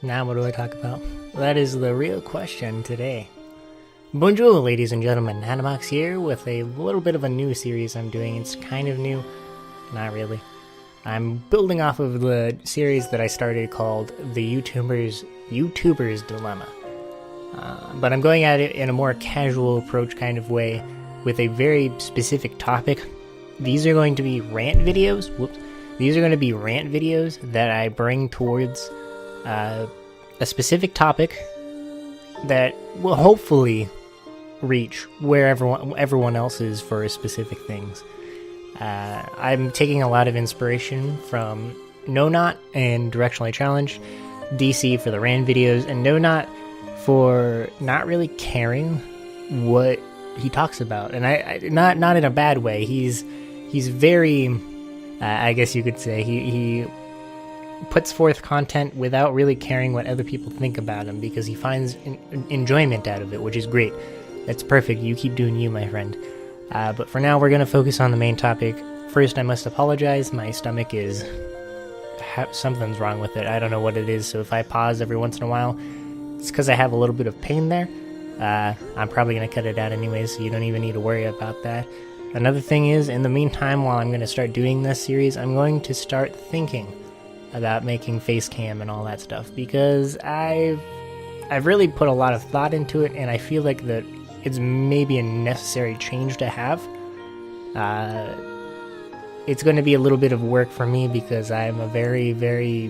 Now what do I talk about? That is the real question today. Bonjour, ladies and gentlemen. Hanabox here with a little bit of a new series I'm doing. It's kind of new. Not really. I'm building off of the series that I started called the YouTuber's Dilemma. But I'm going at it in a more casual approach kind of way with a very specific topic. These are going to be rant videos. These are going to be rant videos that I bring towards a specific topic that will hopefully reach where everyone else is for specific things. I'm taking a lot of inspiration from No Not and Directionally Challenged, DC for the rant videos, and No Not for not really caring what he talks about, and I not in a bad way. He's very, I guess you could say, he puts forth content without really caring what other people think about him because he finds enjoyment out of it, which is great. That's perfect. You keep doing you, my friend. But for now, we're going to focus on the main topic. First, I must apologize. My stomach is... something's wrong with it. I don't know what it is, so if I pause every once in a while, it's because I have a little bit of pain there. I'm probably going to cut it out anyways, so you don't even need to worry about that. Another thing is, in the meantime, while I'm going to start doing this series, I'm going to start thinking about making face cam and all that stuff, because I've really put a lot of thought into it, and I feel like that it's maybe a necessary change to have. It's going to be a little bit of work for me because I'm a very, very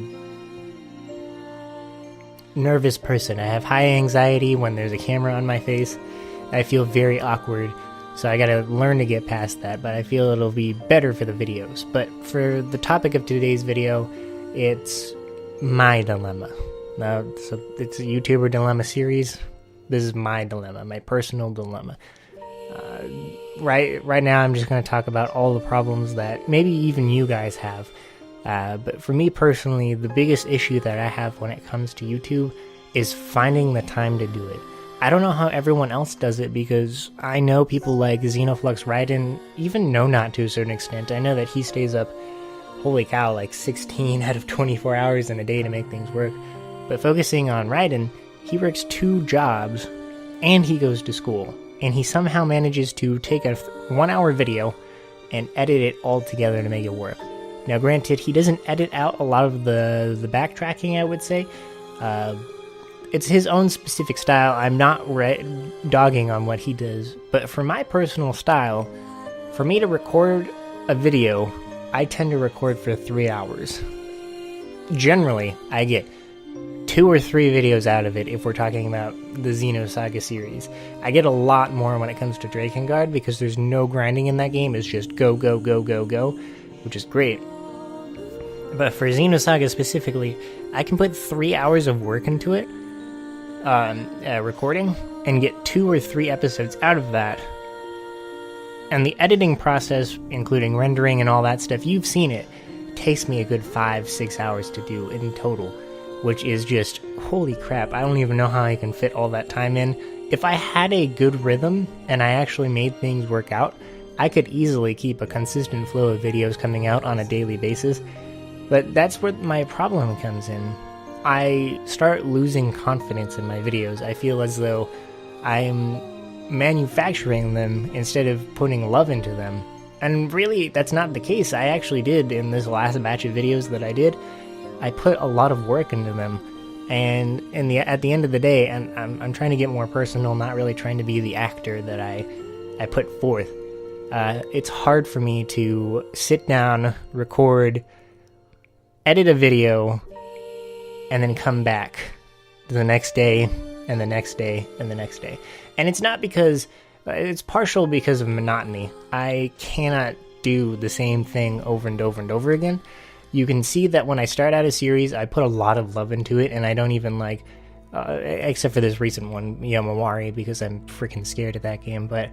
nervous person. I have high anxiety when there's a camera on my face. I feel very awkward, so I gotta learn to get past that, but I feel it'll be better for the videos. But for the topic of today's video, it's my dilemma. Now, so it's a YouTuber dilemma series. This is my dilemma, my personal dilemma. Right now, I'm just going to talk about all the problems that maybe even you guys have. But for me personally, the biggest issue that I have when it comes to YouTube is finding the time to do it. I don't know how everyone else does it, because I know people like Xenoflux Raiden, even No Not to a certain extent. I know that he stays up, holy cow, like 16 out of 24 hours in a day to make things work. But focusing on Raiden, he works 2 jobs and he goes to school. And he somehow manages to take a 1-hour video and edit it all together to make it work. Now granted, he doesn't edit out a lot of the backtracking, I would say. It's his own specific style. I'm not dogging on what he does. But for my personal style, for me to record a video, I tend to record for 3 hours. Generally, I get 2 or 3 videos out of it if we're talking about the Xenosaga series. I get a lot more when it comes to Drakengard because there's no grinding in that game. It's just go, go, go, go, go, which is great. But for Xenosaga specifically, I can put 3 hours of work into it, recording, and get 2 or 3 episodes out of that. And the editing process, including rendering and all that stuff, you've seen it, takes me a good 5-6 hours to do in total, which is just, holy crap, I don't even know how I can fit all that time in. If I had a good rhythm, and I actually made things work out, I could easily keep a consistent flow of videos coming out on a daily basis. But that's where my problem comes in. I start losing confidence in my videos. I feel as though I'm manufacturing them instead of putting love into them. And really, that's not the case. I actually did, in this last batch of videos that I did, I put a lot of work into them. And at the end of the day, and I'm trying to get more personal, not really trying to be the actor that I put forth. It's hard for me to sit down, record, edit a video, and then come back the next day, and the next day, and the next day. And it's not because... it's partial because of monotony. I cannot do the same thing over and over and over again. You can see that when I start out a series, I put a lot of love into it, and I don't even like... except for this recent one, Yomawari, because I'm freaking scared of that game, but...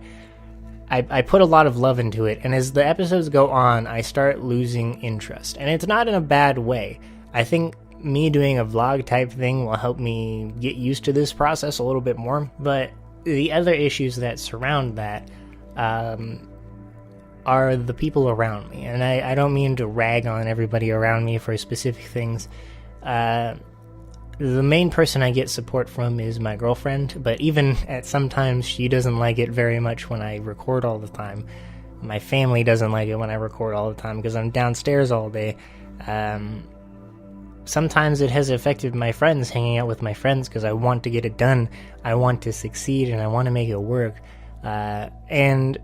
I put a lot of love into it, and as the episodes go on, I start losing interest. And it's not in a bad way. I think me doing a vlog type thing will help me get used to this process a little bit more, but the other issues that surround that are the people around me. And I don't mean to rag on everybody around me for specific things. The main person I get support from is my girlfriend, but even at sometimes she doesn't like it very much when I record all the time. My family doesn't like it when I record all the time because I'm downstairs all day. Sometimes it has affected my friends, hanging out with my friends, because I want to get it done, I want to succeed, and I want to make it work. And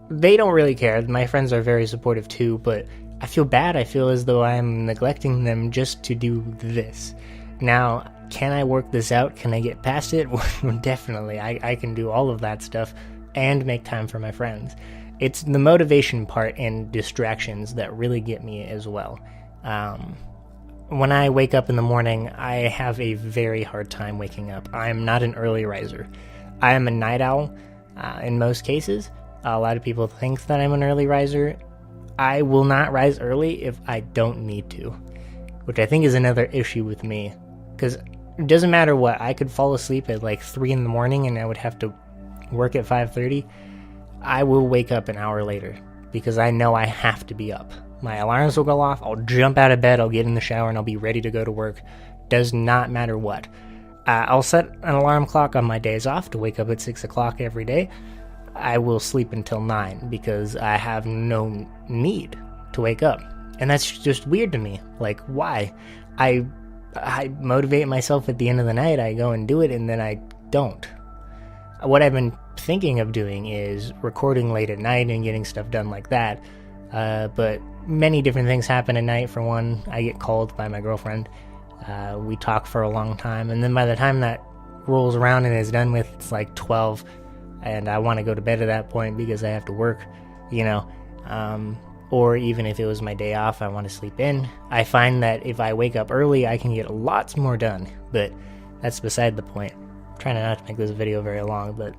they don't really care. My friends are very supportive too, but I feel bad. I feel as though I'm neglecting them just to do this. Now, can I work this out? Can I get past it? Definitely. I can do all of that stuff and make time for my friends. It's the motivation part and distractions that really get me as well. When I wake up in the morning, I have a very hard time waking up. I am not an early riser. I am a night owl in most cases. A lot of people think that I'm an early riser. I will not rise early if I don't need to, which I think is another issue with me. Because it doesn't matter what. I could fall asleep at like 3 in the morning and I would have to work at 5:30. I will wake up an hour later because I know I have to be up. My alarms will go off, I'll jump out of bed, I'll get in the shower, and I'll be ready to go to work. Does not matter what. I'll set an alarm clock on my days off to wake up at 6 o'clock every day. I will sleep until 9 because I have no need to wake up. And that's just weird to me. Like, why? I motivate myself at the end of the night, I go and do it, and then I don't. What I've been thinking of doing is recording late at night and getting stuff done like that. But many different things happen at night. For one, I get called by my girlfriend. We talk for a long time, and then by the time that rolls around and is done with, it's like 12, and I want to go to bed at that point because I have to work, you know. Or even if it was my day off, I want to sleep in. I find that if I wake up early, I can get lots more done, but that's beside the point. I'm trying not to make this video very long, but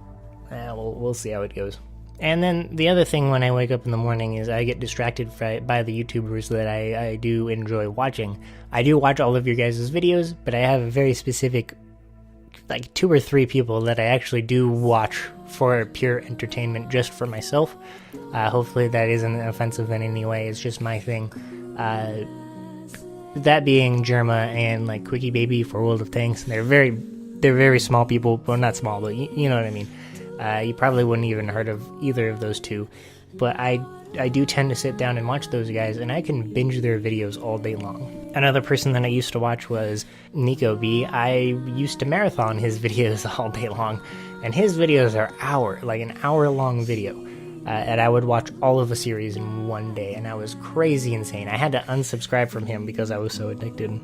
we'll see how it goes. And then the other thing when I wake up in the morning is I get distracted by the YouTubers that I do enjoy watching. I do watch all of your guys' videos, but I have a very specific, like 2 or 3 people that I actually do watch for pure entertainment, just for myself. Hopefully that isn't offensive in any way, it's just my thing. That being Germa and like Quickie Baby for World of Tanks. They're very small people, well not small, but you know what I mean. You probably wouldn't even heard of either of those two, but I do tend to sit down and watch those guys, and I can binge their videos all day long. Another person that I used to watch was Nico B. I used to marathon his videos all day long, and his videos are an hour-long video, and I would watch all of a series in one day, and I was crazy insane. I had to unsubscribe from him because I was so addicted.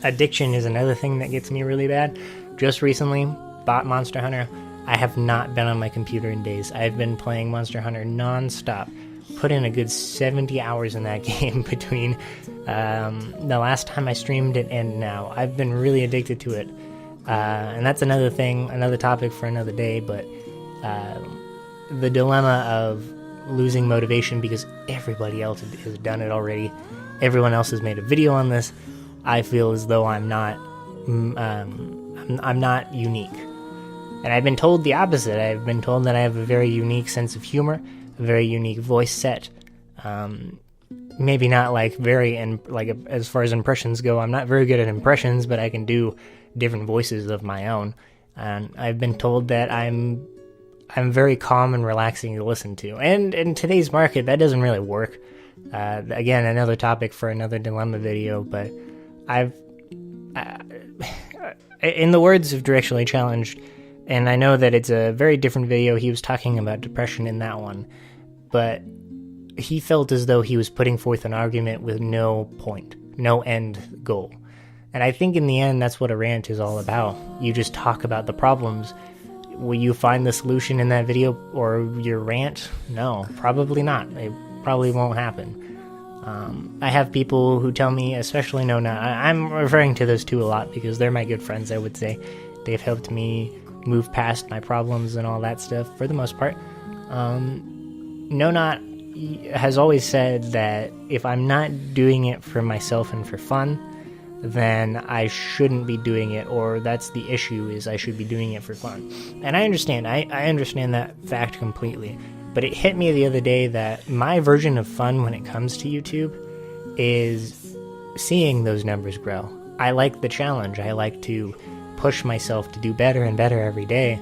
Addiction is another thing that gets me really bad. Just recently, bought Monster Hunter. I have not been on my computer in days. I've been playing Monster Hunter non-stop. Put in a good 70 hours in that game between the last time I streamed it and now. I've been really addicted to it. And that's another topic for another day, but the dilemma of losing motivation because everybody else has done it already. Everyone else has made a video on this. I feel as though I'm not unique. And I've been told the opposite. I've been told that I have a very unique sense of humor, a very unique voice set. Maybe not as far as impressions go, I'm not very good at impressions, but I can do different voices of my own. And I've been told that I'm very calm and relaxing to listen to. And in today's market, that doesn't really work. Again, another topic for another dilemma video, but in the words of Directionally Challenged, and I know that it's a very different video, he was talking about depression in that one, but he felt as though he was putting forth an argument with no point, no end goal. And I think in the end, that's what a rant is all about. You just talk about the problems. Will you find the solution in that video or your rant? No, probably not. It probably won't happen. I have people who tell me, especially No Not, I'm referring to those two a lot because they're my good friends, I would say. They've helped me move past my problems and all that stuff for the most part. No Not has always said that if I'm not doing it for myself and for fun, then I shouldn't be doing it, or that's the issue, is I should be doing it for fun. And I understand. I understand that fact completely. But it hit me the other day that my version of fun when it comes to YouTube is seeing those numbers grow. I like the challenge. I like to push myself to do better and better every day.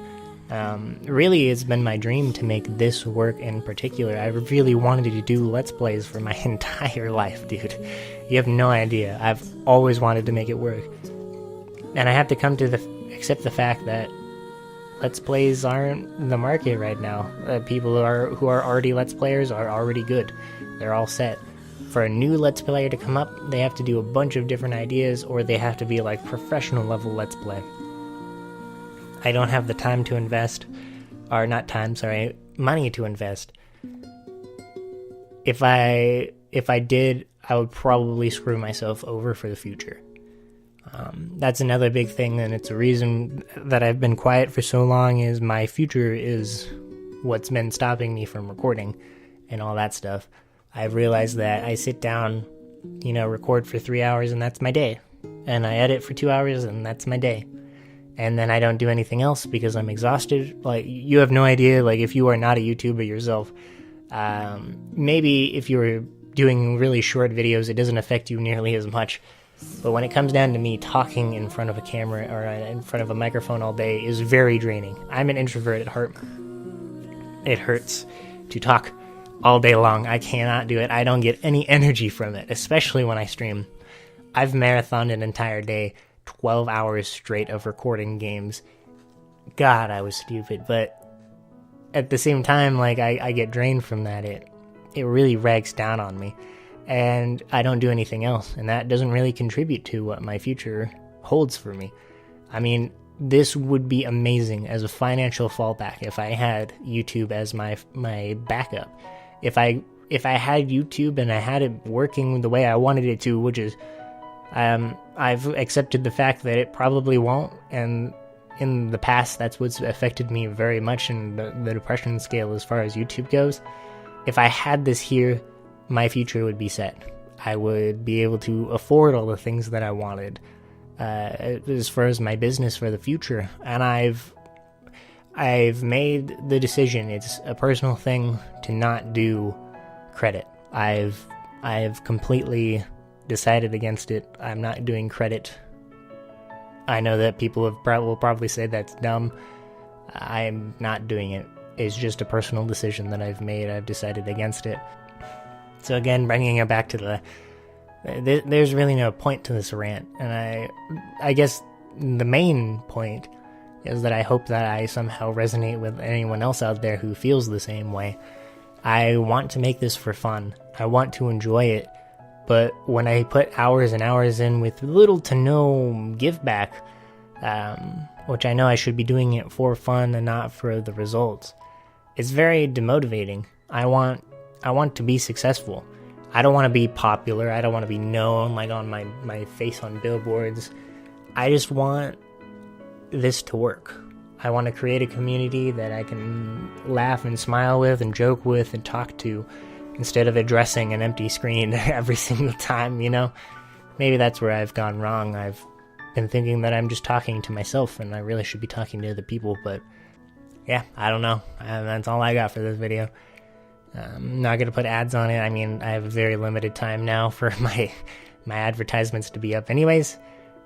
Really, it's been my dream to make this work in particular. I really wanted to do Let's Plays for my entire life, dude. You have no idea. I've always wanted to make it work. And I have to come to accept the fact that Let's Plays aren't the market right now. People who are already Let's Players are already good. They're all set. For a new Let's Player to come up, they have to do a bunch of different ideas, or they have to be like professional level Let's Play. I don't have the time to invest, or not time, sorry, money to invest. If I did, I would probably screw myself over for the future. That's another big thing, and it's a reason that I've been quiet for so long, is my future is what's been stopping me from recording and all that stuff. I've realized that I sit down, record for 3 hours and that's my day. And I edit for 2 hours and that's my day. And then I don't do anything else because I'm exhausted. Like, you have no idea, like, if you are not a YouTuber yourself, maybe if you were doing really short videos, it doesn't affect you nearly as much. But when it comes down to me, talking in front of a camera or in front of a microphone all day is very draining. I'm an introvert at heart. It hurts to talk all day long. I cannot do it. I don't get any energy from it, especially when I stream. I've marathoned an entire day, 12 hours straight of recording games. God, I was stupid, but at the same time, like, I get drained from that. It really rags down on me, and I don't do anything else, and that doesn't really contribute to what my future holds for me. I mean, this would be amazing as a financial fallback if I had YouTube as my backup. If I had YouTube and I had it working the way I wanted it to, which is, I've accepted the fact that it probably won't, and in the past that's what's affected me very much in the depression scale as far as YouTube goes. If I had this here, my future would be set. I would be able to afford all the things that I wanted as far as my business for the future, and I've made the decision. It's a personal thing to not do credit. I've completely decided against it. I'm not doing credit. I know that people will probably say that's dumb. I'm not doing it. It's just a personal decision that I've made. I've decided against it. So again, bringing it back to there's really no point to this rant, and I guess the main point is that I hope that I somehow resonate with anyone else out there who feels the same way. I want to make this for fun. I want to enjoy it, but when I put hours and hours in with little to no give back, which I know I should be doing it for fun and not for the results, it's very demotivating. I want to be successful. I don't want to be popular. I don't want to be known, like, on my face on billboards. I just want this to work. I want to create a community that I can laugh and smile with and joke with and talk to, instead of addressing an empty screen every single time, Maybe that's where I've gone wrong. I've been thinking that I'm just talking to myself and I really should be talking to other people, but yeah, I don't know. That's all I got for this video. I'm not going to put ads on it. I mean, I have a very limited time now for my advertisements to be up anyways.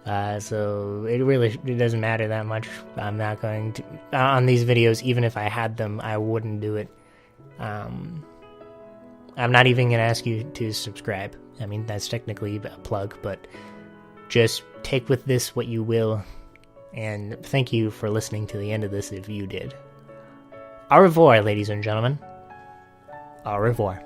So it doesn't matter that much. I'm not going to, on these videos, even if I had them, I wouldn't do it. I'm not even going to ask you to subscribe. I mean, that's technically a plug, but just take with this what you will, and thank you for listening to the end of this if you did. Au revoir, ladies and gentlemen. Au revoir.